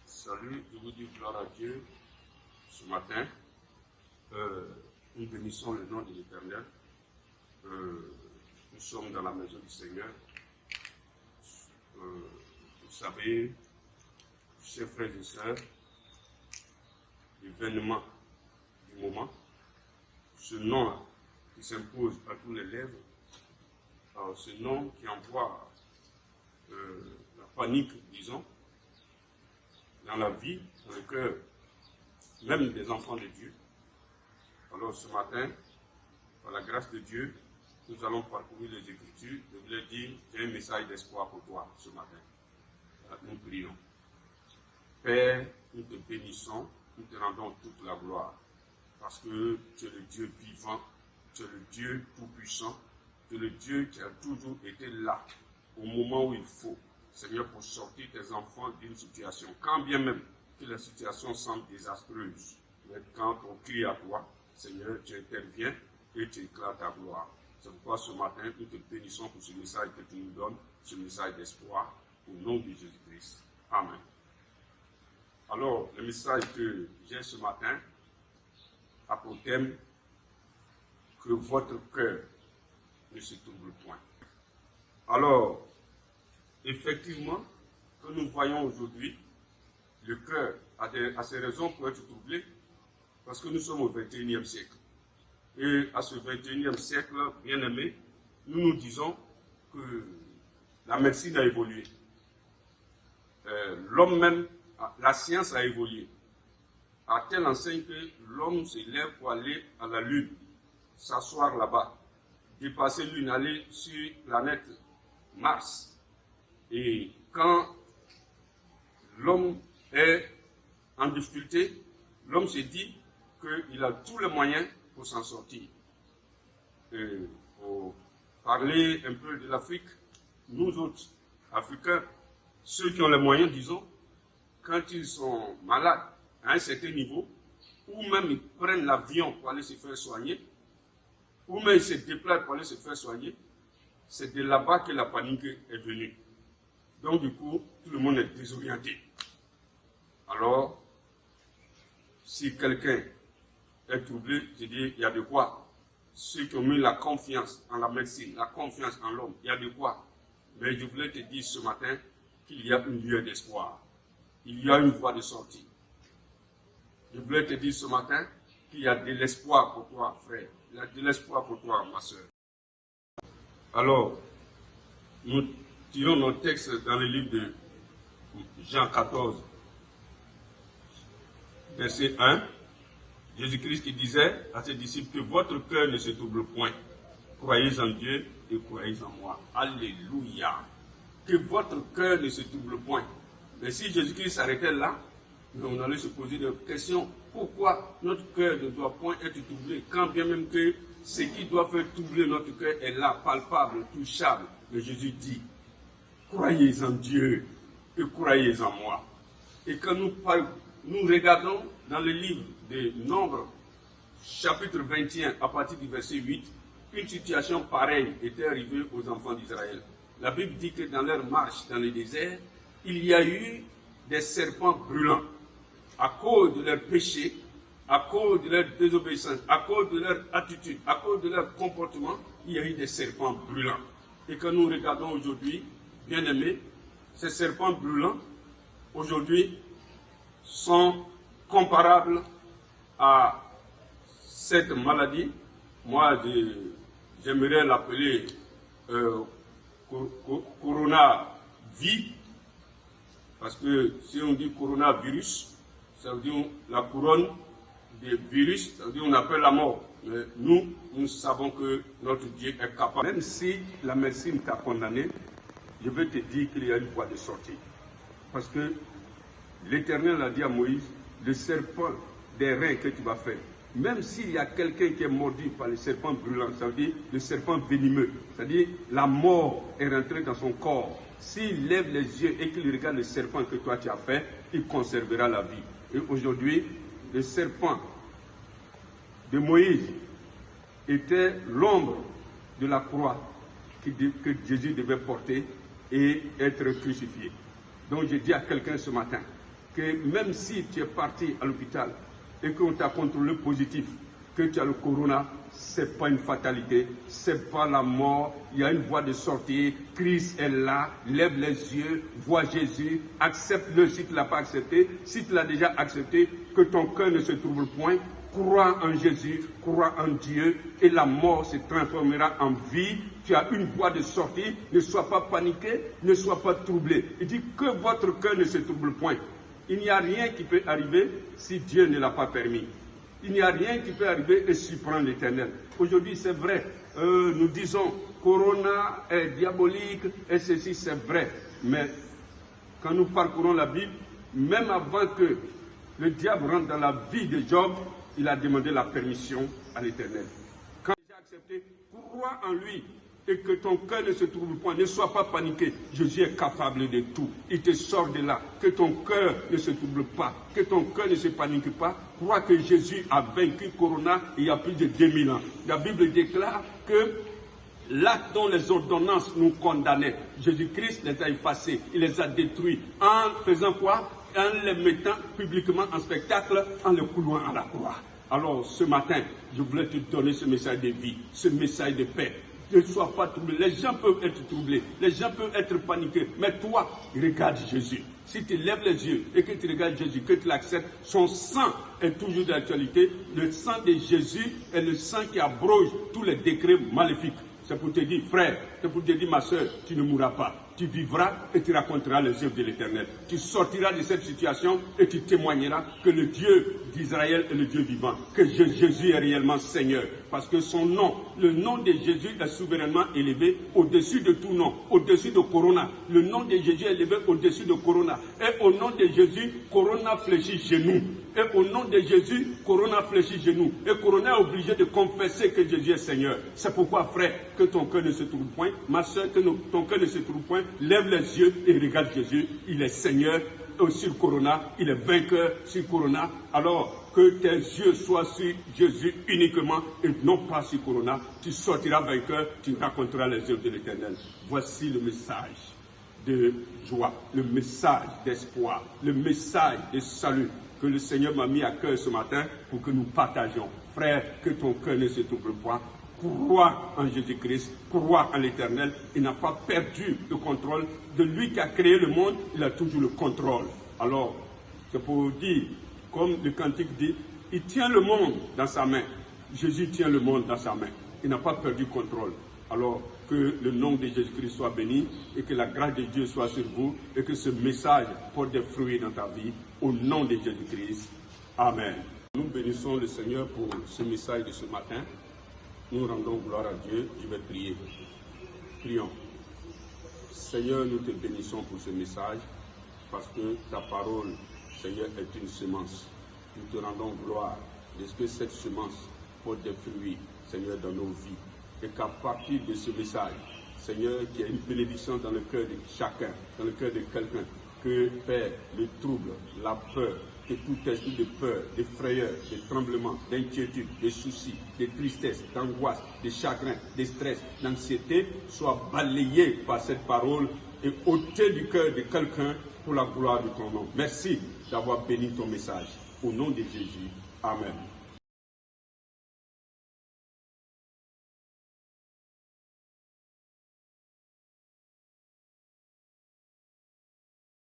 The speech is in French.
Salut, je vous dis gloire à Dieu ce matin. Nous bénissons le nom de l'Éternel. Nous sommes dans la maison du Seigneur. Vous savez, chers frères et sœurs, l'événement du moment, ce nom qui s'impose à tous les lèvres, ce nom qui envoie la panique, disons, dans la vie, dans le cœur, même des enfants de Dieu. Alors ce matin, par la grâce de Dieu, nous allons parcourir les Écritures. Je voulais dire, j'ai un message d'espoir pour toi ce matin. Nous prions. Père, nous te bénissons, nous te rendons toute la gloire, parce que tu es le Dieu vivant, tu es le Dieu tout-puissant, tu es le Dieu qui a toujours été là, au moment où il faut, Seigneur, pour sortir tes enfants d'une situation, quand bien même que la situation semble désastreuse. Mais quand on crie à toi, Seigneur, tu interviens et tu éclates ta gloire. C'est pourquoi ce matin, nous te bénissons pour ce message que tu nous donnes, ce message d'espoir, au nom de Jésus-Christ. Amen. Alors, le message que j'ai ce matin a pour thème que votre cœur ne se trouble point. Alors, effectivement, que nous voyons aujourd'hui, le cœur a ses raisons pour être troublé, parce que nous sommes au XXIe siècle. Et à ce XXIe siècle, bien aimé, nous disons que la médecine a évolué. L'homme même, la science a évolué. À telle enseigne que l'homme se lève pour aller à la Lune, s'asseoir là-bas, dépasser Lune, aller sur la planète Mars. Et quand l'homme est en difficulté, l'homme se dit qu'il a tous les moyens pour s'en sortir. Pour parler un peu de l'Afrique, nous autres, Africains, ceux qui ont les moyens, disons, quand ils sont malades à un certain niveau, ou même ils prennent l'avion pour aller se faire soigner, ou même ils se déplacent pour aller se faire soigner, c'est de là-bas que la panique est venue. Donc du coup, tout le monde est désorienté. Alors, si quelqu'un est troublé, je dis, il y a de quoi. Ceux qui ont mis la confiance en la médecine, la confiance en l'homme, il y a de quoi. Mais je voulais te dire ce matin qu'il y a une lueur d'espoir. Il y a une voie de sortie. Je voulais te dire ce matin qu'il y a de l'espoir pour toi, frère. Il y a de l'espoir pour toi, ma soeur. Alors, nous tirons nos textes dans le livre de Jean 14, verset 1. Jésus-Christ qui disait à ses disciples que votre cœur ne se trouble point. Croyez en Dieu et croyez en moi. Alléluia. Que votre cœur ne se trouble point. Mais si Jésus-Christ s'arrêtait là, on allait se poser des questions. Pourquoi notre cœur ne doit point être troublé, quand bien même que ce qui doit faire troubler notre cœur est là, palpable, touchable. Mais Jésus dit, croyez en Dieu et croyez en moi. Et quand nous regardons dans le livre de Nombres, chapitre 21, à partir du verset 8, une situation pareille était arrivée aux enfants d'Israël. La Bible dit que dans leur marche dans le désert, il y a eu des serpents brûlants. À cause de leur péché, à cause de leur désobéissance, à cause de leur attitude, à cause de leur comportement, il y a eu des serpents brûlants. Et quand nous regardons aujourd'hui, bien aimés, ces serpents brûlants, aujourd'hui, sont comparables à cette maladie. Moi, j'aimerais l'appeler coronavirus, parce que si on dit coronavirus, ça veut dire la couronne des virus, ça veut dire on appelle la mort. Mais nous savons que notre Dieu est capable. Même si la médecine t'a condamné, je veux te dire qu'il y a une voie de sortie. Parce que l'Éternel a dit à Moïse, le serpent des reins que tu vas faire, même s'il y a quelqu'un qui est mordu par le serpent brûlant, ça veut dire le serpent venimeux, c'est-à-dire la mort est rentrée dans son corps. S'il lève les yeux et qu'il regarde le serpent que toi tu as fait, il conservera la vie. Et aujourd'hui, le serpent de Moïse était l'ombre de la croix que Jésus devait porter et être crucifié. Donc je dis à quelqu'un ce matin que même si tu es parti à l'hôpital et qu'on t'a contrôlé positif, que tu as le corona, ce n'est pas une fatalité, ce n'est pas la mort, il y a une voie de sortie, Christ est là, lève les yeux, vois Jésus, accepte-le si tu ne l'as pas accepté, si tu l'as déjà accepté, que ton cœur ne se trouble point, crois en Jésus, crois en Dieu, et la mort se transformera en vie. Tu as une voie de sortie, ne sois pas paniqué, ne sois pas troublé. Il dit que votre cœur ne se trouble point. Il n'y a rien qui peut arriver si Dieu ne l'a pas permis. Il n'y a rien qui peut arriver et surprendre l'Éternel. Aujourd'hui, c'est vrai, nous disons, Corona est diabolique, et ceci, c'est vrai. Mais quand nous parcourons la Bible, même avant que le diable rentre dans la vie de Job, il a demandé la permission à l'Éternel. Quand tu as accepté, crois en lui et que ton cœur ne se trouble point, ne sois pas paniqué. Jésus est capable de tout. Il te sort de là. Que ton cœur ne se trouble pas, que ton cœur ne se panique pas. Crois que Jésus a vaincu Corona il y a plus de 2000 ans. La Bible déclare que l'acte dont les ordonnances nous condamnaient, Jésus-Christ les a effacés, il les a détruits. En faisant quoi? En les mettant publiquement en spectacle, en les clouant à la croix. Alors ce matin, je voulais te donner ce message de vie, ce message de paix. Ne sois pas troublé. Les gens peuvent être troublés, les gens peuvent être paniqués, mais toi, regarde Jésus. Si tu lèves les yeux et que tu regardes Jésus, que tu l'acceptes, son sang est toujours d'actualité. Le sang de Jésus est le sang qui abroge tous les décrets maléfiques. C'est pour te dire, frère, c'est pour te dire, ma soeur, tu ne mourras pas. Tu vivras et tu raconteras les œuvres de l'Éternel. Tu sortiras de cette situation et tu témoigneras que le Dieu d'Israël est le Dieu vivant, que Jésus est réellement Seigneur. Parce que son nom, le nom de Jésus est souverainement élevé au-dessus de tout nom, au-dessus de Corona. Le nom de Jésus est élevé au-dessus de Corona. Et au nom de Jésus, Corona fléchit genou. Et au nom de Jésus, Corona fléchit genou. Et Corona est obligé de confesser que Jésus est Seigneur. C'est pourquoi, frère, que ton cœur ne se trouble point. Ma soeur, que ton cœur ne se trouble point. Lève les yeux et regarde Jésus. Il est Seigneur sur Corona. Il est vainqueur sur Corona. Alors que tes yeux soient sur Jésus uniquement et non pas sur Corona. Tu sortiras vainqueur. Tu raconteras les œuvres de l'Éternel. Voici le message de joie, le message d'espoir, le message de salut que le Seigneur m'a mis à cœur ce matin pour que nous partagions. Frère, que ton cœur ne se trouble pas. Crois en Jésus-Christ, crois en l'Éternel. Il n'a pas perdu le contrôle de lui qui a créé le monde, il a toujours le contrôle. Alors, c'est pour dire, comme le cantique dit, il tient le monde dans sa main. Jésus tient le monde dans sa main. Il n'a pas perdu le contrôle. Alors, que le nom de Jésus-Christ soit béni et que la grâce de Dieu soit sur vous et que ce message porte des fruits dans ta vie. Au nom de Jésus-Christ. Amen. Nous bénissons le Seigneur pour ce message de ce matin. Nous rendons gloire à Dieu. Je vais prier. Prions. Seigneur, nous te bénissons pour ce message parce que ta parole, Seigneur, est une semence. Nous te rendons gloire de ce que cette semence porte des fruits, Seigneur, dans nos vies. Et qu'à partir de ce message, Seigneur, qu'il y ait une bénédiction dans le cœur de chacun, dans le cœur de quelqu'un, que, Père, le trouble, la peur, que tout esprit de peur, de frayeur, de tremblement, d'inquiétude, de soucis, de tristesse, d'angoisse, de chagrin, de stress, d'anxiété, soit balayé par cette parole et ôté du cœur de quelqu'un pour la gloire de ton nom. Merci d'avoir béni ton message. Au nom de Jésus. Amen.